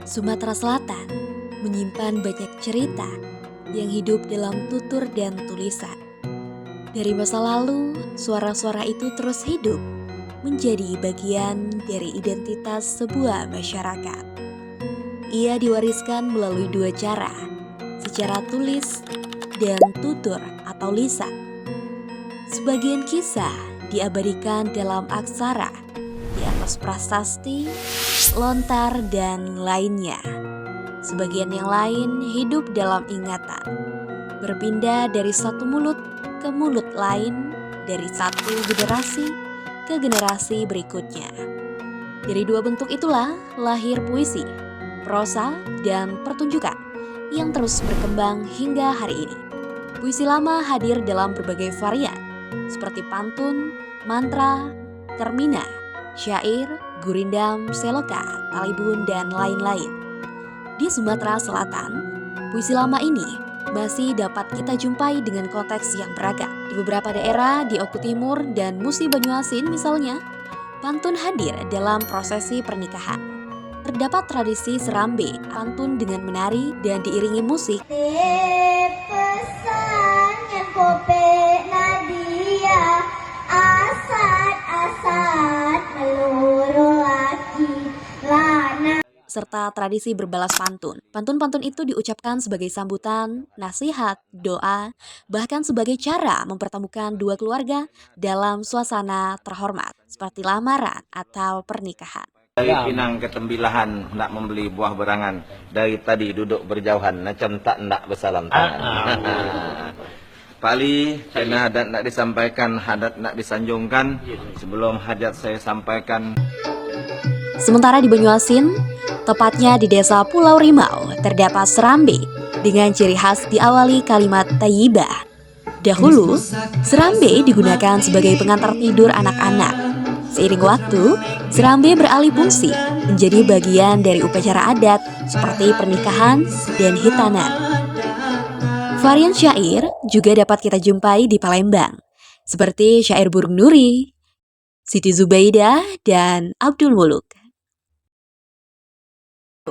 Sumatera Selatan menyimpan banyak cerita yang hidup dalam tutur dan tulisan. Dari masa lalu, suara-suara itu terus hidup menjadi bagian dari identitas sebuah masyarakat. Ia diwariskan melalui dua cara, secara tulis dan tutur atau lisan. Sebagian kisah diabadikan dalam aksara di atas prasasti, lontar, dan lainnya. Sebagian yang lain hidup dalam ingatan, berpindah dari satu mulut ke mulut lain, dari satu generasi ke generasi berikutnya. Dari dua bentuk itulah lahir puisi, prosa, dan pertunjukan yang terus berkembang hingga hari ini. Puisi lama hadir dalam berbagai varian, seperti pantun, mantra, termina, syair, gurindam, seloka, talibun, dan lain-lain. Di Sumatera Selatan, puisi lama ini masih dapat kita jumpai dengan konteks yang beragam. Di beberapa daerah di Oku Timur dan Musi Banyuasin misalnya, pantun hadir dalam prosesi pernikahan. Terdapat tradisi serambe, pantun dengan menari dan diiringi musik. Pesan yang kope Nadia, asad meluruh laki lana. Serta tradisi berbalas pantun. Pantun-pantun itu diucapkan sebagai sambutan, nasihat, doa, bahkan sebagai cara mempertemukan dua keluarga dalam suasana terhormat, seperti lamaran atau pernikahan. Dari Pinang ke Tembilahan nak membeli buah berangan. Dari tadi duduk berjauhan macam tak nak bersalam tangan. Pali kena hadat nak disampaikan, hadat nak disanjungkan. Sebelum hajat saya sampaikan. Sementara di Banyuasin, tepatnya di desa Pulau Rimau, terdapat serambe dengan ciri khas diawali kalimat tayyibah. Dahulu, serambe digunakan sebagai pengantar tidur anak-anak. Seiring waktu, serambe beralih fungsi menjadi bagian dari upacara adat seperti pernikahan dan hitanan. Varian syair juga dapat kita jumpai di Palembang, seperti syair Burung Nuri, Siti Zubaidah, dan Abdul Muluk.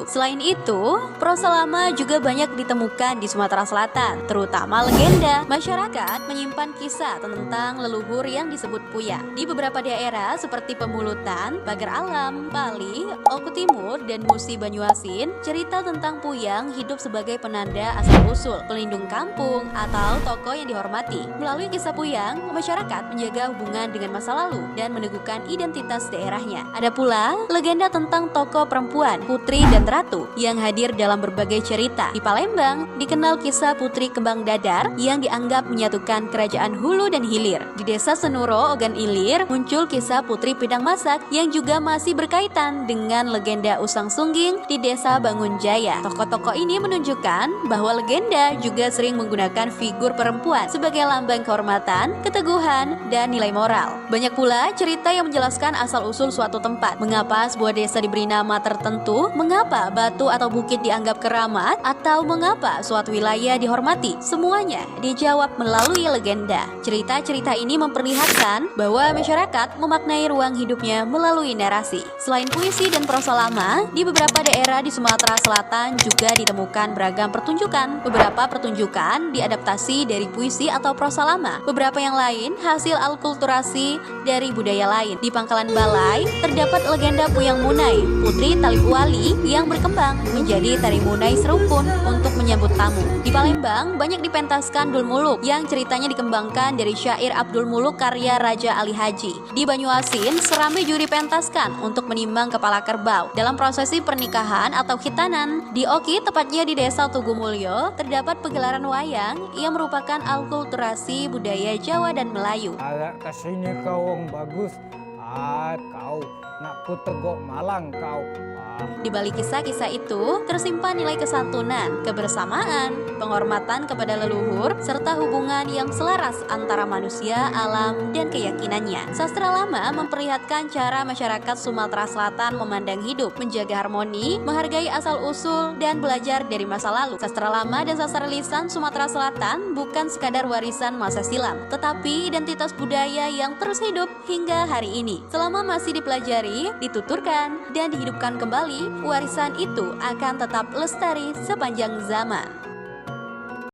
Selain itu, prosa lama juga banyak ditemukan di Sumatera Selatan, terutama legenda. Masyarakat menyimpan kisah tentang leluhur yang disebut puyang. Di beberapa daerah seperti Pemulutan, Pagar Alam, Pali, Oku Timur, dan Musi Banyuasin, cerita tentang puyang hidup sebagai penanda asal-usul, pelindung kampung, atau tokoh yang dihormati. Melalui kisah puyang, masyarakat menjaga hubungan dengan masa lalu dan meneguhkan identitas daerahnya. Ada pula legenda tentang tokoh perempuan, putri dan ratu yang hadir dalam berbagai cerita. Di Palembang dikenal kisah Putri Kembang Dadar yang dianggap menyatukan kerajaan Hulu dan Hilir. Di desa Senuro, Ogan Ilir, muncul kisah Putri Pidang Masak yang juga masih berkaitan dengan legenda Usang Sungging di desa Bangun Jaya. Tokoh-tokoh ini menunjukkan bahwa legenda juga sering menggunakan figur perempuan sebagai lambang kehormatan, keteguhan, dan nilai moral. Banyak pula cerita yang menjelaskan asal-usul suatu tempat, mengapa sebuah desa diberi nama tertentu, mengapa batu atau bukit dianggap keramat, atau mengapa suatu wilayah dihormati. Semuanya dijawab melalui legenda. Cerita-cerita ini memperlihatkan bahwa masyarakat memaknai ruang hidupnya melalui narasi. Selain puisi dan prosa lama, di beberapa daerah di Sumatera Selatan juga ditemukan beragam pertunjukan. Beberapa pertunjukan diadaptasi dari puisi atau prosa lama. Beberapa yang lain hasil alkulturasi dari budaya lain. Di Pangkalan Balai terdapat legenda Puyang Munai, Putri Talibuali yang berkembang menjadi tari munai serupun untuk menyambut tamu. Di Palembang banyak dipentaskan Dul Muluk yang ceritanya dikembangkan dari syair Abdul Muluk karya Raja Ali Haji. Di Banyuasin, serambe juga dipentaskan untuk menimbang kepala kerbau dalam prosesi pernikahan atau khitanan. Di Oki, tepatnya di desa Tugumulyo, terdapat pegelaran wayang yang merupakan alkulturasi budaya Jawa dan Melayu. Agak kesini kau wong bagus, kau nak ku tegok malang kau. Di balik kisah-kisah itu tersimpan nilai kesantunan, kebersamaan, penghormatan kepada leluhur, serta hubungan yang selaras antara manusia, alam, dan keyakinannya. Sastra lama memperlihatkan cara masyarakat Sumatera Selatan memandang hidup, menjaga harmoni, menghargai asal-usul, dan belajar dari masa lalu. Sastra lama dan sastra lisan Sumatera Selatan bukan sekadar warisan masa silam, tetapi identitas budaya yang terus hidup hingga hari ini. Selama masih dipelajari, dituturkan, dan dihidupkan kembali Bali, warisan itu akan tetap lestari sepanjang zaman.